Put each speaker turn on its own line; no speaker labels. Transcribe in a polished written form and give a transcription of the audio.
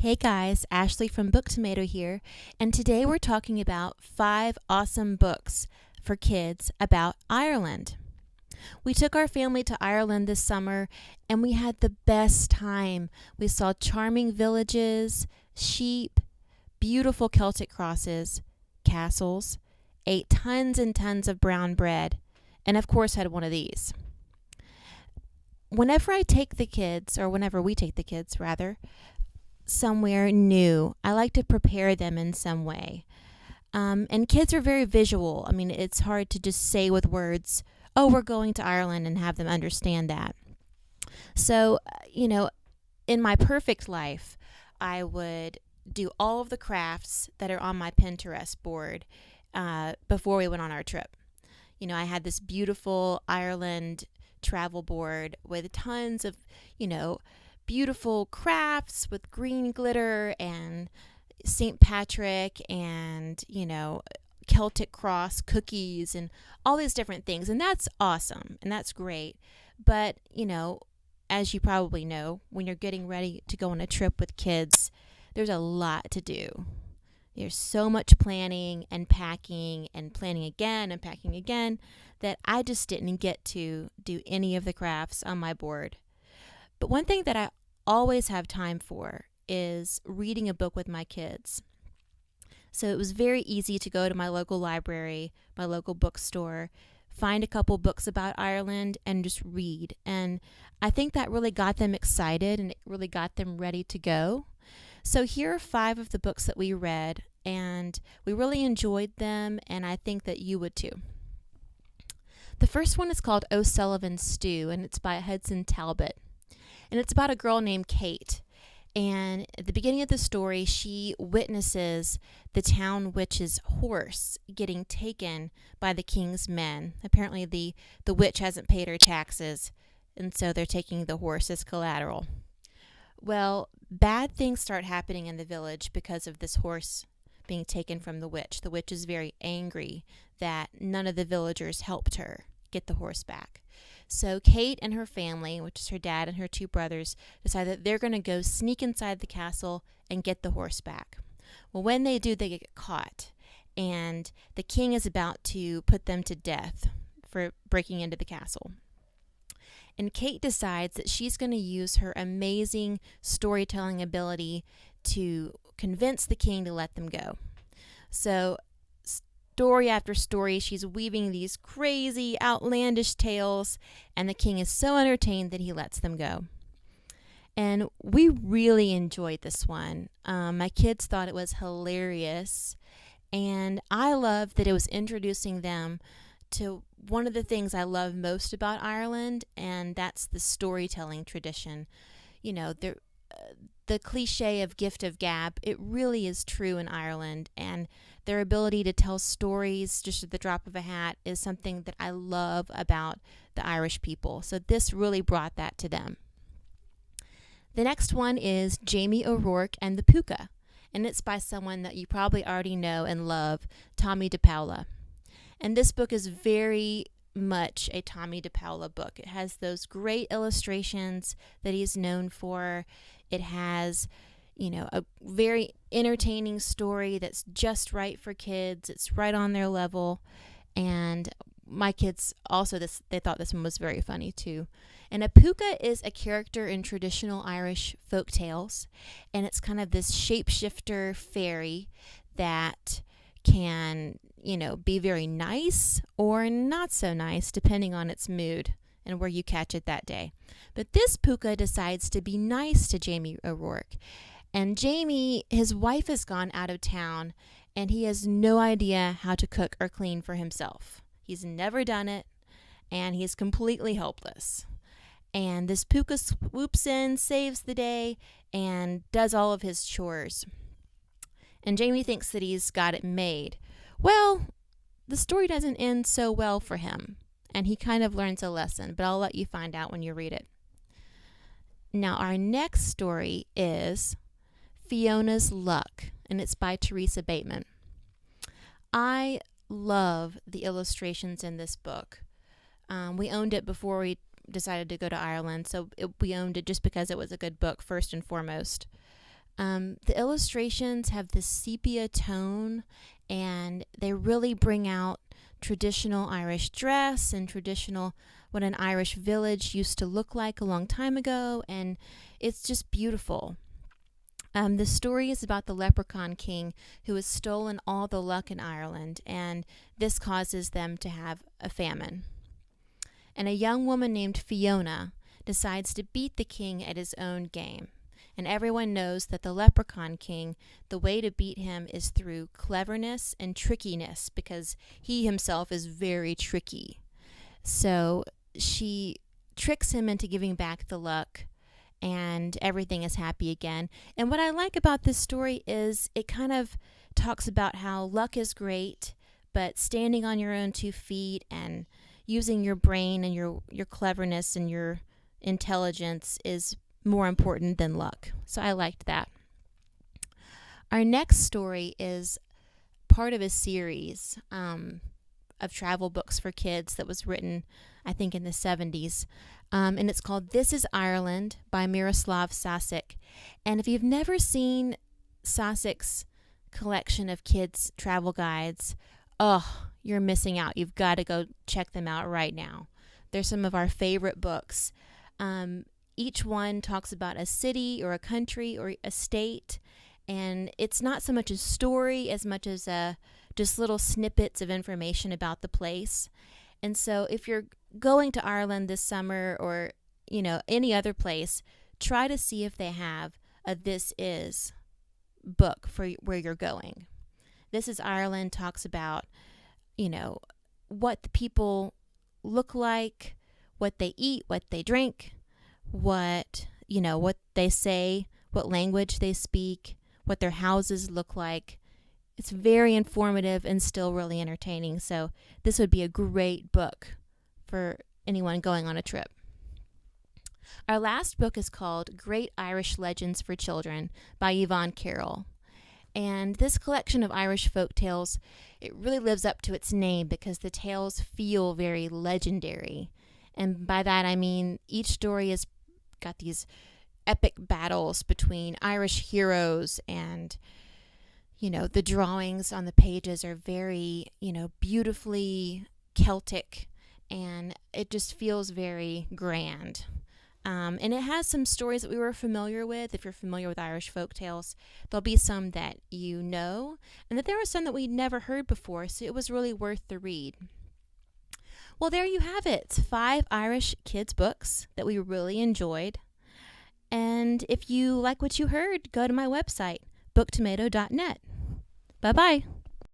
Hey guys, Ashley from Book Tomato here, and today we're talking about 5 awesome books for kids about Ireland. We took our family to Ireland this summer and we had the best time. We saw charming villages, sheep, beautiful Celtic crosses, castles, ate tons and tons of brown bread, and of course had one of these. Whenever we take the kids, somewhere new, I like to prepare them in some way. And kids are very visual. I mean, it's hard to just say with words, oh, we're going to Ireland, and have them understand that. So, in my perfect life, I would do all of the crafts that are on my Pinterest board before we went on our trip. I had this beautiful Ireland travel board with tons of, beautiful crafts with green glitter and St. Patrick and, Celtic cross cookies and all these different things. And that's awesome and that's great. But, as you probably know, when you're getting ready to go on a trip with kids, there's a lot to do. There's so much planning and packing and planning again and packing again that I just didn't get to do any of the crafts on my board. But one thing that I always have time for is reading a book with my kids. So it was very easy to go to my local library, my local bookstore, find a couple books about Ireland and just read. And I think that really got them excited and it really got them ready to go. So here are 5 of the books that we read, and we really enjoyed them, and I think that you would too. The first one is called O'Sullivan's Stew, and it's by Hudson Talbot. And it's about a girl named Kate. And at the beginning of the story, she witnesses the town witch's horse getting taken by the king's men. Apparently the witch hasn't paid her taxes, and so they're taking the horse as collateral. Well, bad things start happening in the village because of this horse being taken from the witch. The witch is very angry that none of the villagers helped her get the horse back. So Kate and her family, which is her dad and her 2 brothers, decide that they're going to go sneak inside the castle and get the horse back. Well, when they do, they get caught, and the king is about to put them to death for breaking into the castle. And Kate decides that she's going to use her amazing storytelling ability to convince the king to let them go. So story after story, she's weaving these crazy, outlandish tales, and the king is so entertained that he lets them go. And we really enjoyed this one. My kids thought it was hilarious, and I loved that it was introducing them to one of the things I love most about Ireland, and that's the storytelling tradition. The cliche of gift of gab, it really is true in Ireland, and their ability to tell stories just at the drop of a hat is something that I love about the Irish people. So this really brought that to them. The next one is Jamie O'Rourke and the Puka, and it's by someone that you probably already know and love, Tomie Depaola. And this book is very much a Tomie Depaola book. It has those great illustrations that he's known for. It has, a very entertaining story that's just right for kids. It's right on their level. And my kids also, they thought this one was very funny too. And a puka is a character in traditional Irish folk tales. And it's kind of this shapeshifter fairy that can, be very nice or not so nice depending on its mood and where you catch it that day. But this puka decides to be nice to Jamie O'Rourke. And Jamie, his wife has gone out of town and he has no idea how to cook or clean for himself. He's never done it and he's completely helpless. And this puka swoops in, saves the day, and does all of his chores. And Jamie thinks that he's got it made. Well, the story doesn't end so well for him, and he kind of learns a lesson, but I'll let you find out when you read it. Now, our next story is Fiona's Luck, and it's by Teresa Bateman. I love the illustrations in this book. We owned it before we decided to go to Ireland, so we owned it just because it was a good book, first and foremost. The illustrations have this sepia tone, and they really bring out traditional Irish dress and traditional what an Irish village used to look like a long time ago, and it's just beautiful. The story is about the Leprechaun King who has stolen all the luck in Ireland, and this causes them to have a famine. And a young woman named Fiona decides to beat the king at his own game. And everyone knows that the Leprechaun King, the way to beat him is through cleverness and trickiness, because he himself is very tricky. So she tricks him into giving back the luck, and everything is happy again. And what I like about this story is it kind of talks about how luck is great, but standing on your own 2 feet and using your brain and your cleverness and your intelligence is more important than luck. So I liked that. Our next story is part of a series of travel books for kids that was written, I think, in the 70s. And it's called This is Ireland by Miroslav Sass. And if you've never seen Sass's collection of kids' travel guides, you're missing out. You've got to go check them out right now. They're some of our favorite books. Each one talks about a city or a country or a state, and it's not so much a story as much as just little snippets of information about the place. And so if you're going to Ireland this summer or, any other place, try to see if they have a This Is book for where you're going. This is Ireland talks about, what the people look like, what they eat, what they drink, what they say, what language they speak, what their houses look like. It's very informative and still really entertaining. So this would be a great book for anyone going on a trip. Our last book is called Great Irish Legends for Children by Yvonne Carroll. And this collection of Irish folk tales, it really lives up to its name because the tales feel very legendary. And by that I mean each story has got these epic battles between Irish heroes, and the drawings on the pages are very, beautifully Celtic, and it just feels very grand. And it has some stories that we were familiar with. If you're familiar with Irish folk tales, there'll be some that and that there were some that we'd never heard before, so it was really worth the read. Well, there you have it. 5 Irish kids' books that we really enjoyed. And if you like what you heard, go to my website, booktomato.net. Bye-bye.